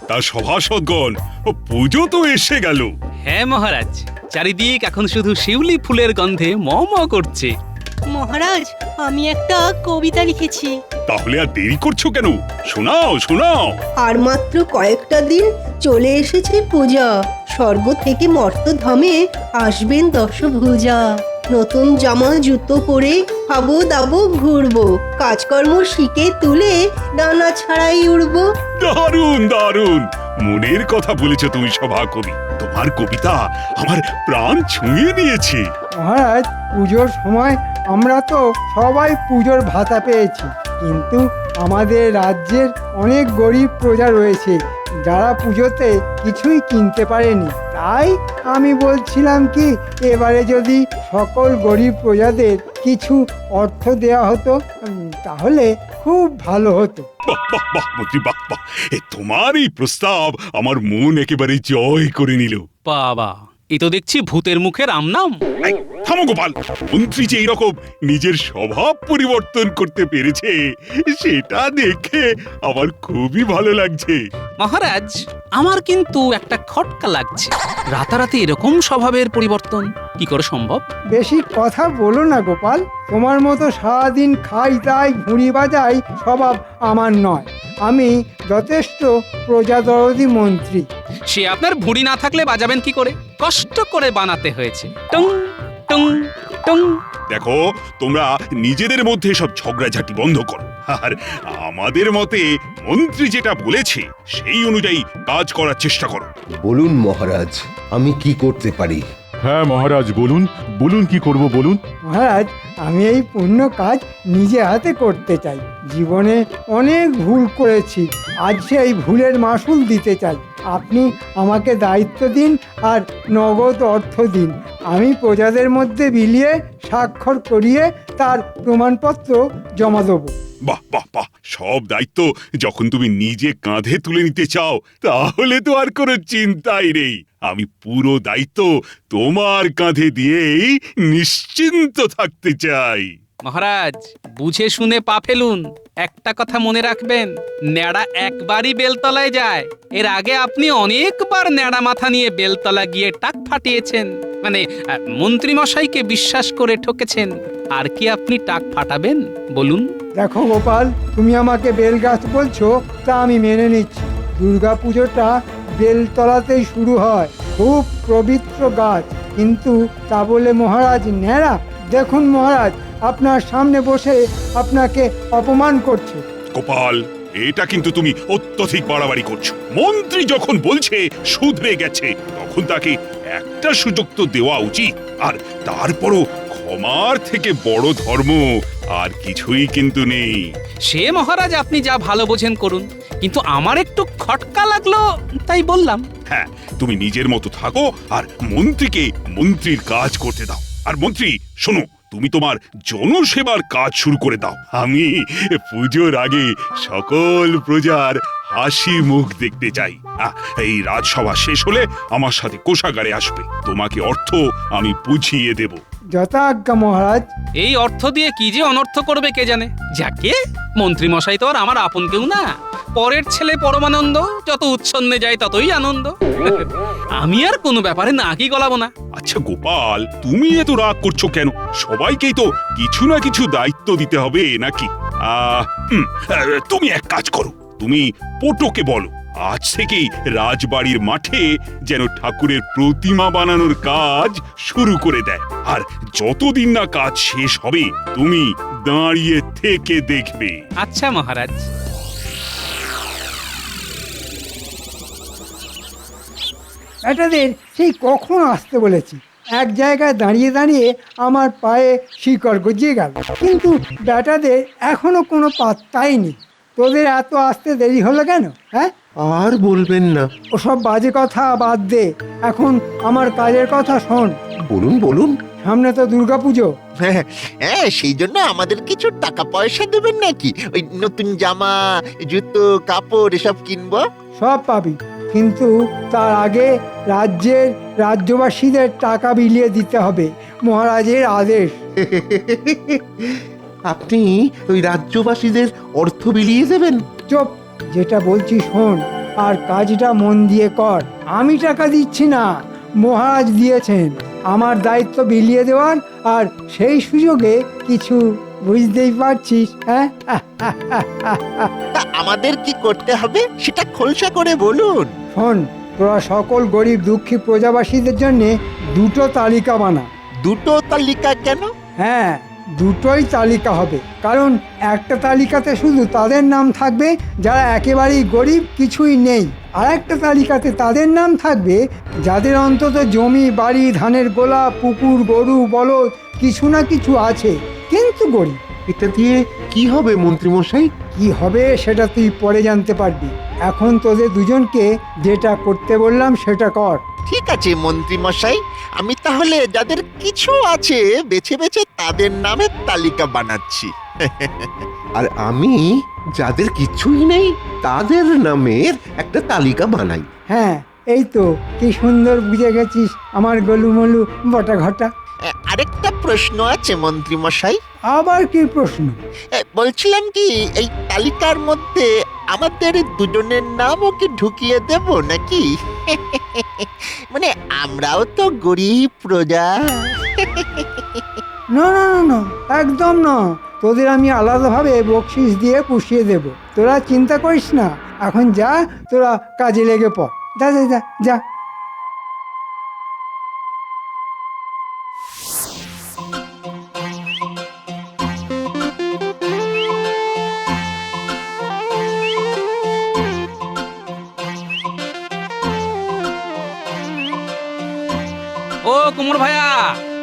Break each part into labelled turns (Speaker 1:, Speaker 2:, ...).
Speaker 1: তা সভাসদগণ, পুজো তো এসে গেল।
Speaker 2: হ্যাঁ মহারাজ, চারিদিক এখন শুধু শিউলি ফুলের গন্ধে ম ম করছে।
Speaker 3: মহারাজ, আমি একটা কবিতা লিখেছি।
Speaker 1: তাহলে আর দেরি করছো কেন? শোনাও শোনাও।
Speaker 4: আর মাত্র কয়েকটা দিন চলে এসেছে পূজা। স্বর্গ থেকে মর্তধামে আসবেন দশভুজা। নতুন জামা জুতো পরে খাবো দাবো ঘুরবো, কাজকর্ম শিখে তুলে ডানা ছাড়াই উড়বো।
Speaker 1: দারুণ দারুণ, মনের কথা বলেছো তুমি সভাকবি। তোমার কবিতা আমার প্রাণ ছুঁয়ে নিয়েছে।
Speaker 5: মহারাজ, পুজোর সময় আমরা তো সবাই পুজোর ভাতা পেয়েছি, কিন্তু আমাদের রাজ্যের অনেক গরিব প্রজা রয়েছে যারা পুজোতে কিছুই কিনতে পারেনি। তাই আমি বলছিলাম কি, এবারে যদি সকল গরিব প্রজাদের কিছু অর্থ দেওয়া হতো তাহলে খুব ভালো হতো।
Speaker 1: বাহ বাহ বাহ মন্ত্রী, বাহ বাহ, তোমার এই প্রস্তাব আমার মন একেবারে জয় করে নিল।
Speaker 2: বাবা, এ তো দেখছি ভূতের মুখের আমনাম।
Speaker 1: এই, থামো গোপাল। মন্ত্রী যে এইরকম নিজের স্বভাব পরিবর্তন করতে পেরেছে, সেটা দেখে আমার খুবই ভালো লাগছে।
Speaker 2: মহারাজ, আমার কিন্তু একটা খটকা লাগছে। রাতারাতি এরকম স্বভাবের পরিবর্তন কি করে সম্ভব?
Speaker 5: বেশি কথা বলো না গোপাল, তোমার মতো সারাদিন খাই তাই ঘুড়ি বাজাই স্বভাব আমার নয়। আমি যথেষ্ট প্রজাদরদি মন্ত্রী।
Speaker 2: সে আপনার ভুঁড়ি না থাকলে বাজাবেন কি করে? কষ্ট করে বানাতে হয়েছে। টং টং টং।
Speaker 1: দেখো, তোমরা নিজেদের মধ্যে সব ঝগড়াঝাটি বন্ধ করো, আর আমাদের মতে মন্ত্রী যেটা বলেছে সেই অনুযায়ী কাজ করার চেষ্টা করো।
Speaker 6: বলুন মহারাজ, আমি কি করতে পারি?
Speaker 7: হ্যাঁ মহারাজ, বলুন বলুন, কি করব বলুন।
Speaker 5: মহারাজ, আমি এই পুণ্য কাজ নিজে হাতে করতে চাই। জীবনে অনেক ভুল করেছি, আজ সেই ভুলের মাসুল দিতে চাই। আপনি আমাকে দায়িত্ব দিন আর নগদ অর্থ দিন। আমি প্রজাদের মধ্যে বিলিয়ে স্বাক্ষর করিয়ে তার প্রমাণপত্র জমা দেবো।
Speaker 1: বাহ বাহ বাহ, সব দায়িত্ব যখন তুমি নিজে কাঁধে তুলে নিতে চাও, তাহলে তো আর কোনো চিন্তাই নেই। আমি পুরো দায়িত্ব তোমার কাঁধে দিয়েই নিশ্চিন্ত থাকতে চাই।
Speaker 2: মহারাজ, বুঝে শুনে পা ফেলুন। একটা কথা মনে রাখবেন, ন্যাড়া একবারই বেলতলায় যায়। এর আগে আপনি অনেকবার ন্যাড়া মাথা নিয়ে বেলতলা গিয়ে টাক ফাটিয়েছেন, মানে মন্ত্রী মশাইকে বিশ্বাস করে ঠকেছেন। আর কি আপনি টাক ফাটাবেন বলুন?
Speaker 5: দেখো গোপাল, তুমি আমাকে বেল গাছ বলছো, তা আমি মেনে নিচ্ছি। দুর্গা পুজোটা বেলতলাতেই শুরু হয়, খুব পবিত্র গাছ। কিন্তু তা বলে মহারাজ ন্যাড়া? দেখুন মহারাজ, আপনার সামনে বসে আপনাকে অপমান করছে।
Speaker 1: গোপাল, এটা কিন্তু তুমি অত্যধিক বাড়াবাড়ি করছো। মন্ত্রী যখন বলছে শুধরে গেছে, তখন তাকে একটা সুযোগ তো দেওয়া উচিত। আর তারপরও ক্ষমার থেকে বড় ধর্ম আর কিছুই কিন্তু নেই।
Speaker 2: সে মহারাজ আপনি যা ভালো বোঝেন করুন, কিন্তু আমার একটু খটকা লাগলো তাই বললাম।
Speaker 1: হ্যাঁ, তুমি নিজের মতো থাকো আর মন্ত্রীকে মন্ত্রীর কাজ করতে দাও। আর মন্ত্রী শোনো, তুমি তোমার জনসেবার কাজ শুরু করে দাও। আমি পুজোর আগে সকল প্রজার হাসি মুখ দেখতে চাই। এই রাজসভা শেষ হলে আমার সাথে কোষাগারে আসবে, তোমাকে অর্থ আমি বুঝিয়ে দেব।
Speaker 5: যথাজ্ঞা মহারাজ।
Speaker 2: এই অর্থ দিয়ে কি যে অনর্থ করবে কে জানে। যাকে মন্ত্রী মশাই তো আর আমার আপন কেউ না, পরের ছেলে পরমানন্দ। যত উচ্ছন্নে যায় ততই আনন্দ। আমি আর কোনো ব্যাপারে না কি গলাবো না।
Speaker 1: আচ্ছা গোপাল, তুমি এত রাগ করছো কেন? সবাইকেই তো কিছু না কিছু দায়িত্ব দিতে হবে নাকি? তুমি এক কাজ করো, তুমি পটোকে বলো আজ থেকেই রাজবাড়ির মাঠে যেন ঠাকুরের প্রতিমা বানানোর কাজ শুরু করে দেয়। আর যতদিন না কাজ শেষ হবে, তুমি দাঁড়িয়ে থেকে দেখবে।
Speaker 2: আচ্ছা মহারাজ।
Speaker 5: বেটাদের সেই কখন আসতে বলেছি, এক জায়গায় দাঁড়িয়ে দাঁড়িয়ে আমার পায়ে শিকড় গজিয়ে গেল, কিন্তু বেটাদের এখনো কোনো পাত্তাই নেই। তোদের এত আসতে দেরি হলো কেন? হ্যাঁ,
Speaker 6: আর বলবেন না।
Speaker 5: ওসব বাজে কথা বাদ দে, এখন আমার কাজের কথা শোন।
Speaker 6: বলুন বলুন।
Speaker 5: সামনে তো দুর্গাপুজো।
Speaker 8: হ্যাঁ, সেই জন্য আমাদের কিছু টাকা পয়সা দেবেন নাকি? ওই নতুন জামা, জুতো, কাপড় এসব কিনবো।
Speaker 5: সব পাবি, কিন্তু তার আগে রাজ্যবাসীদের টাকা বিলিয়ে দিতে হবে, মহারাজের আদেশ।
Speaker 6: আপনি ওই রাজ্যবাসীদের অর্থ বিলিয়ে দেবেন?
Speaker 5: চুপ, যেটা বলছি শোন, আর কাজটা মন দিয়ে কর। আমি টাকা দিচ্ছি না, মহারাজ দিয়েছেন আমার দায়িত্ব বিলিয়ে দেওয়ার, আর সেই সুযোগে কিছু বুঝতেই পারছিস। হ্যাঁ,
Speaker 8: তা আমাদের কি করতে হবে সেটা খোলসা করে বলুন।
Speaker 5: শোন, তোরা সকল গরিব দুঃখী প্রজাবাসীদের জন্য দুটো তালিকা বানা।
Speaker 8: দুটো তালিকা কেন?
Speaker 5: হ্যাঁ, দুটোই তালিকা হবে, কারণ একটা তালিকাতে শুধু তাদের নাম থাকবে যারা একেবারেই গরিব, কিছুই নেই। আর একটা তালিকাতে তাদের নাম থাকবে যাদের অন্তত জমি, বাড়ি, ধানের গোলা, পুকুর, গরু, বলদ কিছু না কিছু আছে, কিন্তু গরিব।
Speaker 6: এটা দিয়ে কি হবে মন্ত্রীমশাই?
Speaker 5: কি হবে সেটা তুই পরে জানতে পারবি। এখন তোদের দুজনকে যেটা করতে বললাম সেটা কর।
Speaker 8: ঠিক আছে মন্ত্রী মশাই, আমি তাহলে যাদের কিছু আছে বেছে বেছে তাদের নামের তালিকা বানাচ্ছি।
Speaker 6: আর আমি যাদের কিছুই নেই তাদের নামের একটা তালিকা বানাই।
Speaker 5: হ্যাঁ, এই তো কি সুন্দর বুঝে গেছিস আমার গোলুমলু বটা ঘটা।
Speaker 8: আরেকটা প্রশ্ন আছে মন্ত্রী মশাই।
Speaker 5: আবার কি প্রশ্ন?
Speaker 8: বলছিলাম কি এই তালিকার মধ্যে আমাদের দুজনের নামও কি ঢুকিয়ে দেব নাকি? মানে আমরাও তো গরিব প্রজা।
Speaker 5: না না না না, একদম না। তোদের আমি আলাদাভাবে বকশিস দিয়ে পুষিয়ে দেব, তোরা চিন্তা করিস না। এখন যা, তোরা কাজে লেগে পড়। যা যা যা যা।
Speaker 2: ও কুমোর ভাইয়া,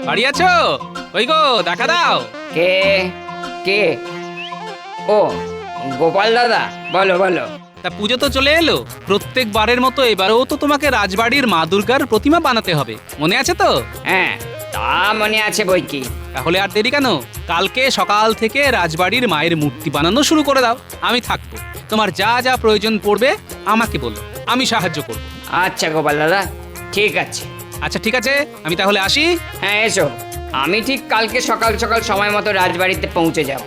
Speaker 2: বাড়ি আছো? কই গো, দেখা দাও।
Speaker 9: কে কে? ও গোপাল দাদা, বলো বলো।
Speaker 2: তা পুজো তো চলে এলো, প্রত্যেকবারের মতো এবারেও তো তোমাকে রাজবাড়ির মা দুর্গার প্রতিমা বানাতে হবে, মনে আছে তো?
Speaker 9: হ্যাঁ, তা মনে আছে বই কি।
Speaker 2: তাহলে আর দেরি কেন, কালকে সকাল থেকে রাজবাড়ির মায়ের মূর্তি বানানো শুরু করে দাও। আমি থাকবো, তোমার যা যা প্রয়োজন পড়বে আমাকে বলো, আমি সাহায্য করব।
Speaker 9: আচ্ছা গোপাল দাদা, ঠিক আছে।
Speaker 2: আচ্ছা ঠিক আছে, আমি তাহলে আসি।
Speaker 9: হ্যাঁ এসো, আমি ঠিক কালকে সকাল সকাল সময় মতো রাজবাড়িতে পৌঁছে যাব।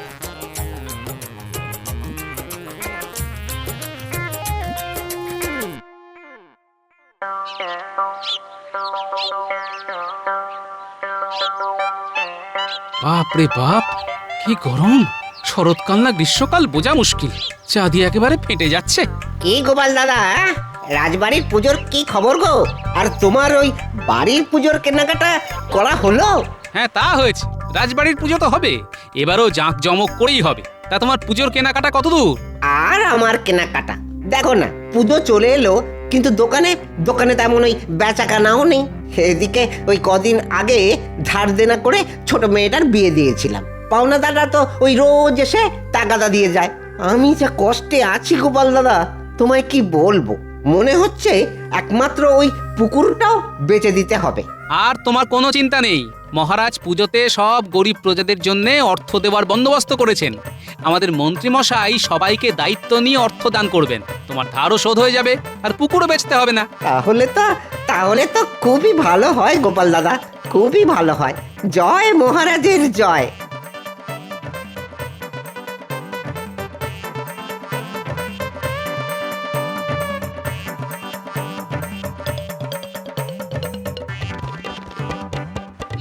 Speaker 2: বাপ রে বাপ, কি গরম! শরৎকাল না গ্রীষ্মকাল বোঝা মুশকিল, চা দিয়ে একেবারে ফেটে যাচ্ছে।
Speaker 10: কি গোপাল দাদা, রাজবাড়ির পুজোর কি খবর গো? আর তোমার ওই বাড়ির পুজোর কেনাকাটা করা হলো?
Speaker 2: হ্যাঁ তা হয়েছে, রাজবাড়ির পুজো তো হবে, এবারও জাঁক জমক করেই হবে। তা তোমার পুজোর কেনাকাটা কত দূর?
Speaker 10: আর আমার কেনাকাটা দেখো না, পুজো চলে এলো, কিন্তু দোকানে দোকানে তেমন ওই বেচাকেনাও নেই। এদিকে ওই কদিন আগে ধার দেনা করে ছোট মেয়েটার বিয়ে দিয়েছিলাম, পাওনাদাররা তো ওই রোজ এসে তাগাদা দিয়ে যায়। আমি যা কষ্টে আছি গোপাল দাদা, তোমায় কি বলবো। মনে হচ্ছে একমাত্র ওই পুকুরটাও বেচে দিতে হবে।
Speaker 2: আর তোমার কোনো চিন্তা নেই, মহারাজ পুজোতে সব গরিব প্রজাদের জন্য অর্থ দেওয়ার বন্দোবস্ত করেছেন। আমাদের মন্ত্রী মশাই সবাইকে দায়িত্ব নিয়ে অর্থ দান করবেন, তোমার ধারও শোধ হয়ে যাবে, আর পুকুরও বেচতে হবে না।
Speaker 10: তাহলে তো খুবই ভালো হয় গোপাল দাদা, খুবই ভালো হয়। জয় মহারাজের জয়।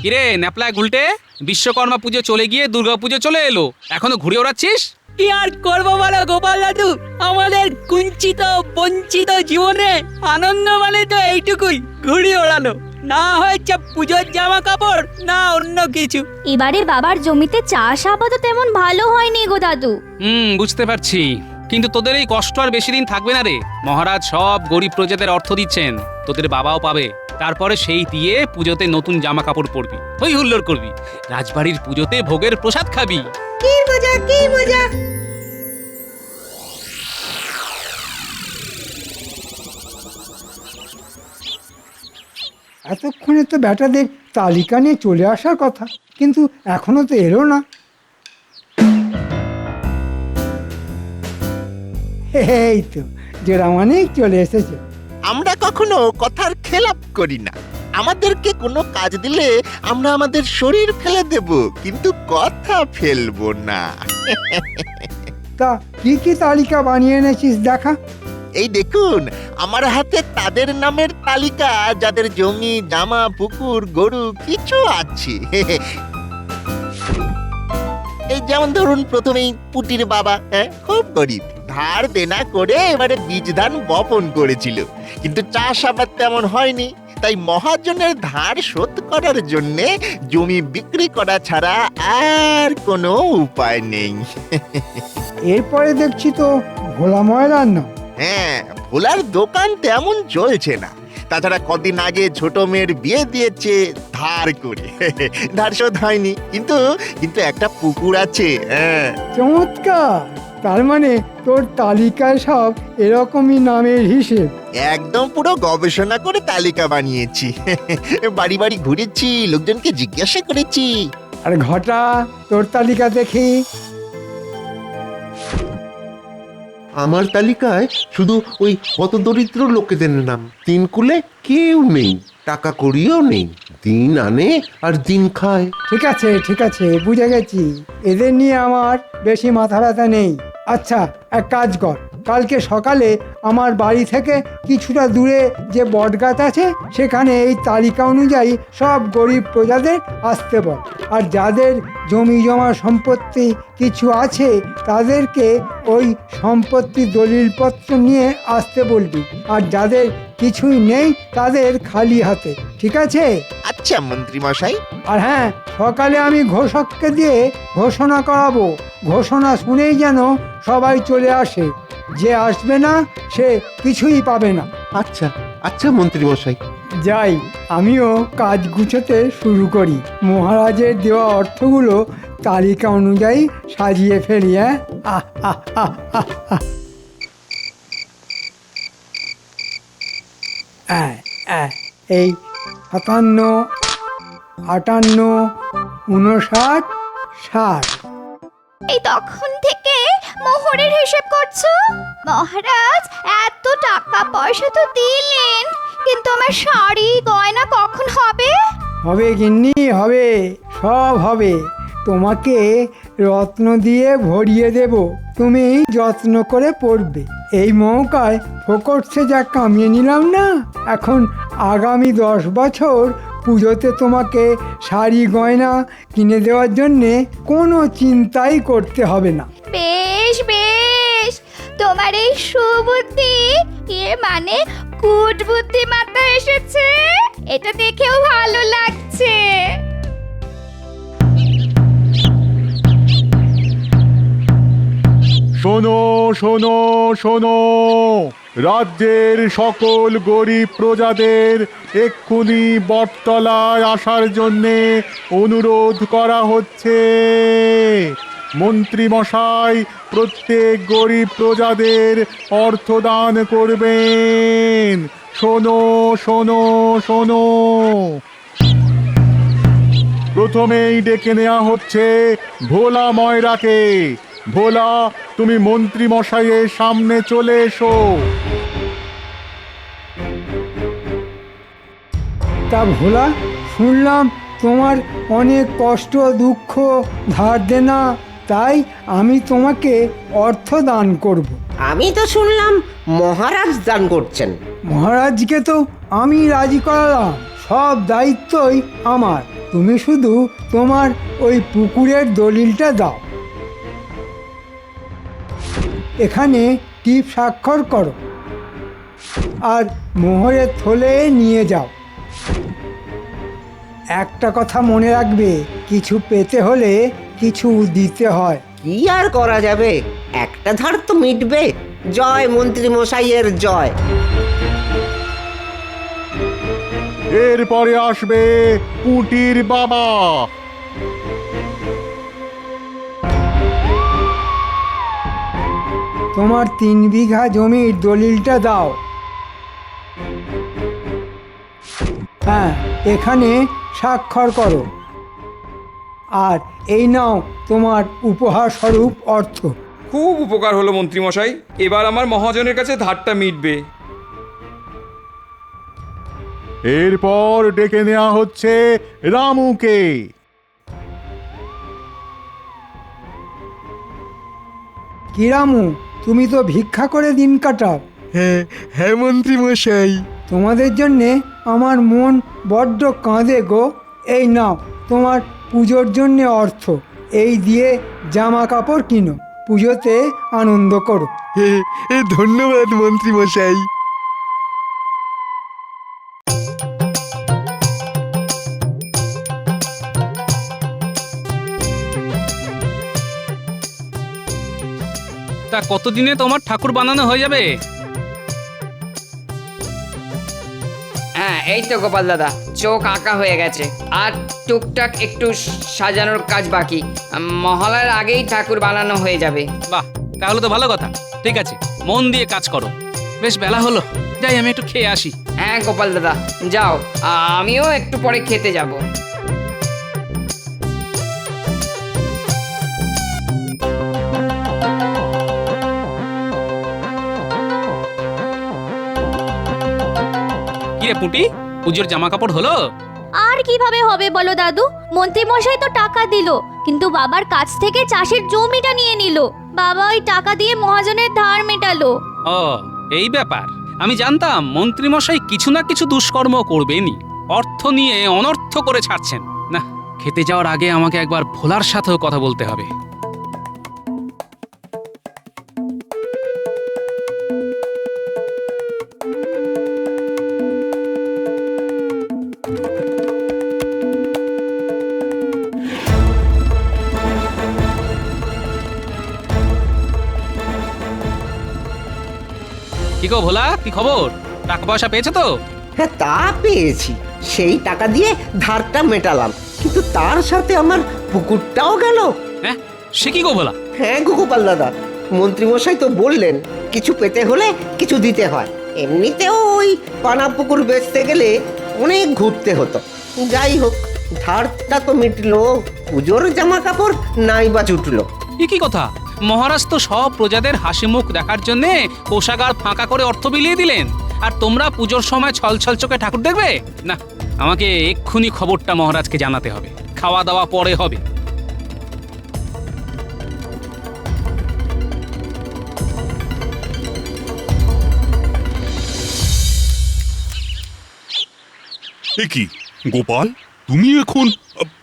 Speaker 2: কিরে ন্যাপলায় গুলটে, বিশ্বকর্মা পুজো চলে গিয়ে দুর্গা পুজো চলে এলো, এখনো ঘুরে ওড়াচ্ছিস?
Speaker 3: কি আর করবো বলো গোপাল দাদু, আমাদের কুঞ্চিত বঞ্চিত জীবনে আনন্দ মানে তো এইটুকুই, ঘুড়ি ওড়ানো। না হয়েছে পুজোর জামা কাপড়, না অন্য কিছু।
Speaker 11: এবারে বাবার জমিতে চাষ আবাদও তেমন ভালো হয়নি গো দাদু।
Speaker 2: বুঝতে পারছি, কিন্তু তোদের এই কষ্ট আর বেশি দিন থাকবে না রে। মহারাজ সব গরিব প্রজাদের অর্থ দিচ্ছেন, তোদের বাবাও পাবে। তারপরে সেই দিয়ে পুজোতে নতুন জামা কাপড় পরবি, হই হুল্লোড় করবি, রাজবাড়ির পুজোতে ভোগের প্রসাদ খাবি।
Speaker 4: কি মজা, কি মজা!
Speaker 5: এতক্ষণে তো ব্যাটাদের তালিকা নিয়ে চলে আসার কথা, কিন্তু এখনো তো এলো না। এই তো জেরামানিক চলে এসেছে।
Speaker 8: আমরা কখনো কথার খেলাপ করি না। আমাদেরকে কোনো কাজ দিলে আমরা আমাদের শরীর ফেলে দেব, কিন্তু কথা ফেলবো না।
Speaker 5: তা কি কি তালিকা বানিয়ে এনেছিস দেখা?
Speaker 8: এই দেখুন আমার হাতে তাদের নামের তালিকা যাদের জমি জামা পুকুর গরু কিছু আছে। এই যেমন ধরুন প্রথমেই পুটির বাবা, খুব গরিব, ধার দেনা করে এবারে বীজ ধান বপন করেছিল, কিন্তু চাষাবাদ তেমন হয়নি, তাই মহাজনের ধার শোধ করার জন্য জমি বিক্রি করা ছাড়া আর কোনো উপায় নেই।
Speaker 5: এরপরে দেখছি তো ভোলা ময়রার নাম।
Speaker 8: হ্যাঁ, ভোলার দোকান তেমন চলছে না, তাছাড়া কদিন আগে ছোট মেয়ের বিয়ে দিয়েছে ধার করে। ধার শোধ হয়নি, কিন্তু কিন্তু একটা পুকুর আছে। হ্যাঁ,
Speaker 5: চমৎকার! তার মানে তোর তালিকায় সব এরকমই নামের হিসেব।
Speaker 8: একদম পুরো গবেষণা করে তালিকা বানিয়েছি। বাড়ি বাড়ি ঘুরেছি, লোকজনকে জিজ্ঞাসা করেছি।
Speaker 5: আর ঘটা, তোর তালিকা দেখি।
Speaker 6: আমার তালিকায় শুধু ওই হতদরিদ্র লোকেদের নাম। তিন কুলে কেউ নেই, টাকা কড়িও নেই, দিন আনে আর দিন খায়।
Speaker 5: ঠিক আছে ঠিক আছে, বুঝে গেছি। এদের নিয়ে আমার বেশি মাথা ব্যথা নেই। আচ্ছা, এক কাজ কর, কালকে সকালে আমার বাড়ি থেকে কিছুটা দূরে যে বটগাছ আছে সেখানে এই তালিকা অনুযায়ী সব গরিব প্রজাদের আসতে বল। আর যাদের জমি জমা সম্পত্তি কিছু আছে তাদেরকে ওই সম্পত্তি দলিলপত্র নিয়ে আসতে বলবি, আর যাদের কিছুই নেই তাদের খালি হাতে। ঠিক আছে?
Speaker 8: আচ্ছা মন্ত্রী মশাই।
Speaker 5: আর হ্যাঁ, সকালে আমি ঘোষককে দিয়ে ঘোষণা করাবো, ঘোষণা শুনেই যেন সবাই চলে আসে। যে আসবে না সে কিছুই পাবে না।
Speaker 6: আচ্ছা আচ্ছা মন্ত্রী মশাই।
Speaker 5: যাই, আমিও কাজ গুছোতে শুরু করি। মহারাজের দেওয়া অর্থগুলো তালিকা অনুযায়ী সাজিয়ে ফেলি। এই 57, 58, 59, 60।
Speaker 11: এই তখন থেকে মোহরের হিসেব করছো? মহারাজ এত টাকা পয়সা তো দিলেন, কিন্তু আমার শাড়ি গয়না কখন হবে?
Speaker 5: হবে গিন্নি, হবে, সব হবে। তোমাকে রত্ন দিয়ে ভরিয়ে দেব, তুমি যত্ন করে পড়বে। এই মৌকায় ফোকটসে যা কামিয়ে নিলাম না, এখন আগামী 10 বছর পুজোতে তোমাকে শাড়ি গয়না কিনে দেওয়ার জন্যে কোনো চিন্তাই করতে হবে না।
Speaker 11: বেশ বেশ, তোমার এই সুবুদ্ধি, এর মানে কুট বুদ্ধি মাথায় এসেছে, এটা দেখেও ভালো লাগছে।
Speaker 7: শোনো শোনো শোনো, রাজ্যের সকল গরিব প্রজাদের এক্ষুনি বটতলায় আসার জন্যে অনুরোধ করা হচ্ছে। মন্ত্রী মশাই প্রত্যেক গরিব প্রজাদের অর্থদান করবেন। শোনো শোনো শোনো। প্রথমেই ডেকে নেওয়া হচ্ছে ভোলা ময়রাকে। ভোলা, তুমি মন্ত্রী মশাইয়ের সামনে চলে এসো।
Speaker 5: তা ভোলা, শুনলাম তোমার অনেক কষ্ট দুঃখ ধার দেনা, তাই আমি তোমাকে অর্থ দান করব।
Speaker 10: আমি তো শুনলাম মহারাজ দান করছেন।
Speaker 5: মহারাজকে তো আমি রাজি করালাম, সব দায়িত্বই আমার। তুমি শুধু তোমার ওই পুকুরের দলিলটা দাও, এখানে টিপ স্বাক্ষর করো আর মোহরের থলে নিয়ে যাও। একটা কথা মনে রাখবে, কিছু পেতে হলে কিছু দিতে হয়।
Speaker 10: কি আর করা যাবে, একটা ধার তো মিটবে। জয় মন্ত্রী মশাইয়ের জয়।
Speaker 7: এরপরে আসবে পুটির বাবা।
Speaker 5: তোমার 3 বিঘা জমির দলিলটা দাও। হ্যাঁ, এখানে স্বাক্ষর করো। আর এই নাও তোমার উপহার স্বরূপ অর্থ।
Speaker 12: খুব উপকার হলো মন্ত্রীমশাই, এবার আমার মহাজনের কাছে ধারটা মিটবে।
Speaker 7: এরপর ডেকে নেওয়া হচ্ছে রামুকে।
Speaker 5: কি রামু, তুমি তো ভিক্ষা করে দিন কাটাও।
Speaker 8: হ্যাঁ মন্ত্রী মশাই।
Speaker 5: তোমাদের জন্যে আমার মন বড্ড কাঁদে গো। এই নাও তোমার পুজোর জন্যে অর্থ, এই দিয়ে জামা কাপড় কিনো, পুজোতে আনন্দ করো।
Speaker 8: ধন্যবাদ মন্ত্রী মশাই।
Speaker 2: তা কতদিনে তোমার ঠাকুর বানানো হয়ে যাবে?
Speaker 9: হ্যাঁ এই তো গোপাল দাদা, চোখ আঁকা হয়ে গেছে, আর টুকটাক একটু সাজানোর কাজ বাকি। মহালয়ার আগেই ঠাকুর বানানো হয়ে যাবে।
Speaker 2: বাহ, তাহলে তো ভালো কথা। ঠিক আছে, মন দিয়ে কাজ করো। বেশ বেলা হলো, যাই আমি একটু খেয়ে আসি।
Speaker 9: হ্যাঁ গোপাল দাদা যাও, আমিও একটু পরে খেতে যাব।
Speaker 2: কি রে পুঁটি, পুজোর জামা কাপড় হলো?
Speaker 11: আর কিভাবে হবে বলো দাদু? মন্ত্রী মশাই তো টাকা দিল, কিন্তু বাবার কাছ থেকে চাষের জমিটা নিয়ে নিল। বাবা ওই টাকা দিয়ে মহাজনের ধার মেটালো।
Speaker 2: ও এই ব্যাপার, আমি জানতাম মন্ত্রীমশাই কিছু না কিছু দুষ্কর্ম করবেনই, অর্থ নিয়ে অনর্থ করে ছাড়ছেন না। খেতে যাওয়ার আগে আমাকে একবার ভোলার সাথেও কথা বলতে হবে। কি গো ভোলা, কি খবর? টাকা পয়সা পেয়েছো তো?
Speaker 10: হ্যাঁ তা পেয়েছি, সেই টাকা দিয়ে ধারটা মেটালাম, কিন্তু তার সাথে আমার পুকুরটাও গেল।
Speaker 2: হ্যাঁ সে কি গো ভোলা?
Speaker 10: হ্যাঁ গোপাল দাদা, মন্ত্রীমশাই তো বললেন কিছু পেতে হলে কিছু দিতে হয়। এমনিতেও ওই পানা পুকুর বেচতে গেলে অনেক ঘুরতে হতো। যাই হোক, ধারটা তো মিটলো, পুজোর জামা কাপড় নাই বা জুটলো।
Speaker 2: এ কি কথা? মহারাজ তো সব প্রজাদের হাসি মুখ দেখার জন্য কোষাগার ফাঁকা করে অর্থ বিলিয়ে দিলেন, আর তোমরা পুজোর সময় ছল ছল চোখে ঠাকুর দেখবে? না, আমাকে এক্ষুনি খবরটা মহারাজকে জানাতে হবে। খাওয়া দাওয়া পরে হবে।
Speaker 1: এ কি গোপাল, তুমি এখন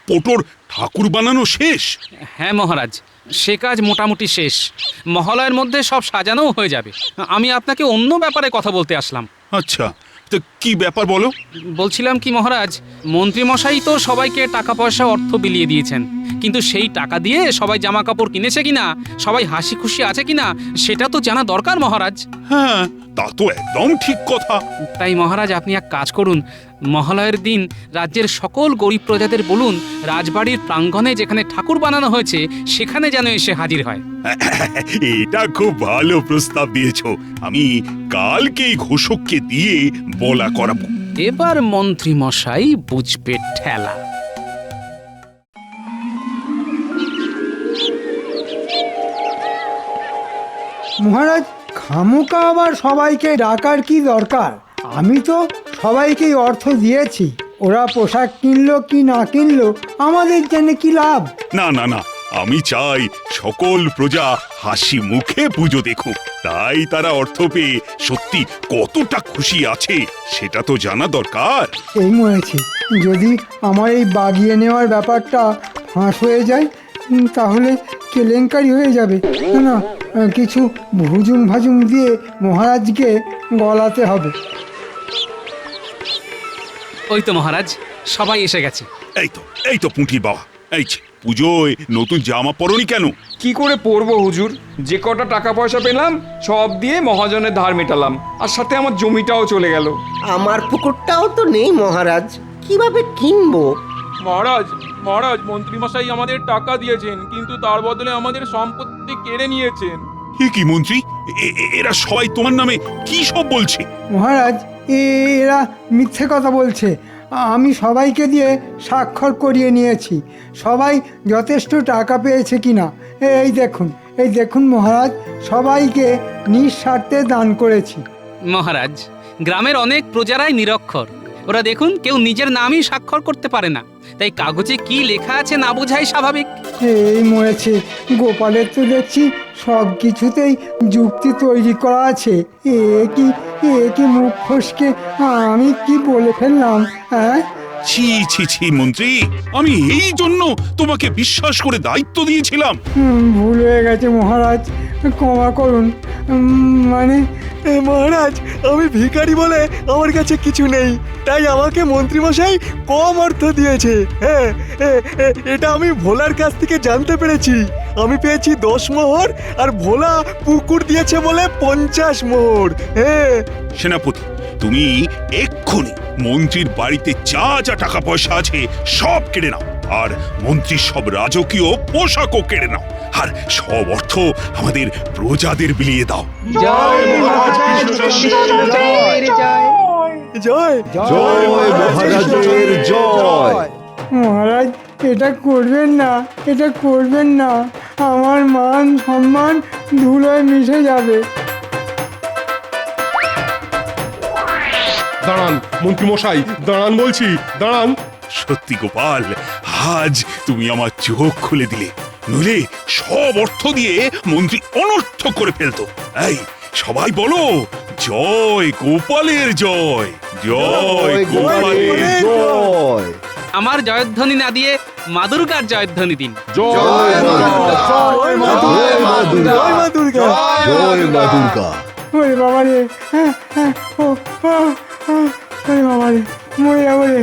Speaker 1: পোটোর ঠাকুর বানানো শেষ?
Speaker 2: হ্যাঁ মহারাজ, সে কাজ মোটামুটি শেষ। মহালয়ের মধ্যে সব সাজানোও হয়ে যাবে। আমি আপনাকে অন্য ব্যাপারে কথা বলতে আসলাম।
Speaker 1: আচ্ছা, তো কি ব্যাপার বলো?
Speaker 2: বলছিলাম কি মহারাজ, মন্ত্রীমশাই তো সবাইকে টাকা পয়সা অর্থ বিলিয়ে দিয়েছেন, কিন্তু সেই টাকা দিয়ে সবাই জামা কাপড় কিনেছে কিনা, সবাই হাসি খুশি আছে কিনা, সেটা তো জানা দরকার মহারাজ।
Speaker 1: হ্যাঁ, তা তো একদম ঠিক কথা।
Speaker 2: তাই মহারাজ আপনি এক কাজ করুন, মহালয়ের দিন রাজ্যের সকল গরিব প্রজাদের বলুন রাজবাড়ির প্রাঙ্গণে যেখানে ঠাকুর বানানো হয়েছে সেখানে যেন এসে হাজির হয়।
Speaker 1: এটা খুব ভালো প্রস্তাব দিয়েছো। আমি কালকেই ঘোষককে দিয়ে বলা করাবো।
Speaker 2: এবার মন্ত্রী মশাই বুঝবে ঠেলা।
Speaker 5: মহারাজ, খামোকা আবার সবাইকে ডাকার কি দরকার? আমি তো সবাইকেই অর্থ দিয়েছি, ওরা পোশাক কিনলো কি না কিনলো আমাদের জন্য কি লাভ?
Speaker 1: না না না, আমি চাই সকল প্রজা হাসি মুখে পুজো দেখুক। তাই তারা অর্থ পেয়ে সত্যি কতটা খুশি আছে সেটা তো জানা দরকার।
Speaker 5: এই মরেছি, যদি আমার এই বাগিয়ে নেওয়ার ব্যাপারটা ফাঁস হয়ে যায় তাহলে কেলেঙ্কারি হয়ে যাবে। না, কিছু ভুজুং ভাজুং দিয়ে মহারাজকে গলাতে হবে।
Speaker 2: ওই তো মহারাজ, সবাই এসে গেছে।
Speaker 1: এই তো পুঁটির বাবা, এই যে পুজোয় নতুন জামা পরনি কেন?
Speaker 12: কি করে পরবো হুজুর? যে কটা টাকা পয়সা পেলাম সব দিয়ে মহাজনের ধার মেটালাম, আর সাথে আমার জমিটাও চলে গেল।
Speaker 10: আমার পুকুরটাও তো নেই মহারাজ, কিভাবে কিনবো?
Speaker 13: মহারাজ, মন্ত্রীমশাই আমাদের টাকা দিয়েছেন, কিন্তু তার বদলে আমাদের সম্পত্তি কেড়ে নিয়েছেন।
Speaker 1: কি মন্ত্রী, এরা সবাই তোমার নামে কি সব বলছে?
Speaker 5: মহারাজ, এরা মিথ্যে কথা বলছে। আমি সবাইকে দিয়ে স্বাক্ষর করিয়ে নিয়েছি, সবাই যথেষ্ট টাকা পেয়েছে কিনা। এই দেখুন মহারাজ, সবাইকে নিঃস্বার্থে দান করেছি।
Speaker 2: মহারাজ, গ্রামের অনেক প্রজারাই নিরক্ষর, ওরা দেখুন কেউ নিজের নামই স্বাক্ষর করতে পারে না, তাই কাগজে কি লেখা আছে না বোঝাই স্বাভাবিক।
Speaker 5: এই মরেছে, গোপালের তো দেখছি সব কিছুতেই যুক্তি তৈরি করা আছে। এ কি মুখ ফসকে আমি কি বলে ফেললাম? হ্যাঁ,
Speaker 1: ছি ছি ছি মন্ত্রী, আমি এই জন্য তোমাকে বিশ্বাস করে দায়িত্ব দিয়েছিলাম।
Speaker 5: ভুল হয়ে গেছে মহারাজ, ক্ষমা করুন। মানে
Speaker 14: মহারাজ, আমি ভিখারি বলে আমার কাছে কিছু নেই, তাই আমাকে মন্ত্রীমশাই কম অর্থ দিয়েছে। হ্যাঁ, এটা আমি ভোলার কাছ থেকে জানতে পেরেছি। আমি পেয়েছি 10 মোহর, আর ভোলা পুকুর দিয়েছে বলে 50 মোহর। হ্যাঁ
Speaker 1: সেনাপতি, তুমি এক্ষুনি মন্ত্রীর বাড়িতে যা যা টাকা পয়সা আছে সব কেড়ে নাও, আর মন্ত্রীর সব রাজকীয় পোশাকও কেড়ে নাও, আর সব অর্থ আমাদের প্রজাদের বিলিয়ে দাও।
Speaker 14: জয় মহারাজ জয়
Speaker 6: জয় মহারাজের জয়।
Speaker 5: মহারাজ, এটা করবেন না, এটা করবেন না, আমার মান সম্মান ধুলোয় মিশে যাবে।
Speaker 7: দাঁড়ান মন্ত্রী মশাই, দাঁড়ান বলছি, দাঁড়ান।
Speaker 1: সত্যি গোপাল, আজ তুমি আমার চোখ খুলে দিলে, নইলে সব অর্থ দিয়ে মন্ত্রী অনর্থ করে ফেলতো। এই সবাই বলো, জয় গোপালের জয়, জয় গোপালের
Speaker 6: জয়।
Speaker 2: আমার জয়ধ্বনি না দিয়ে মা দুর্গার জয়ধ্বনি দিন।
Speaker 6: জয় মা দুর্গা, জয় মা দুর্গা,
Speaker 14: জয় মা দুর্গা।
Speaker 6: জয় মা দুর্গা।
Speaker 5: ওরে বাবা রে, হ্যাঁ হ্যাঁ, ওরে বাবা রে, মরে যাবো রে।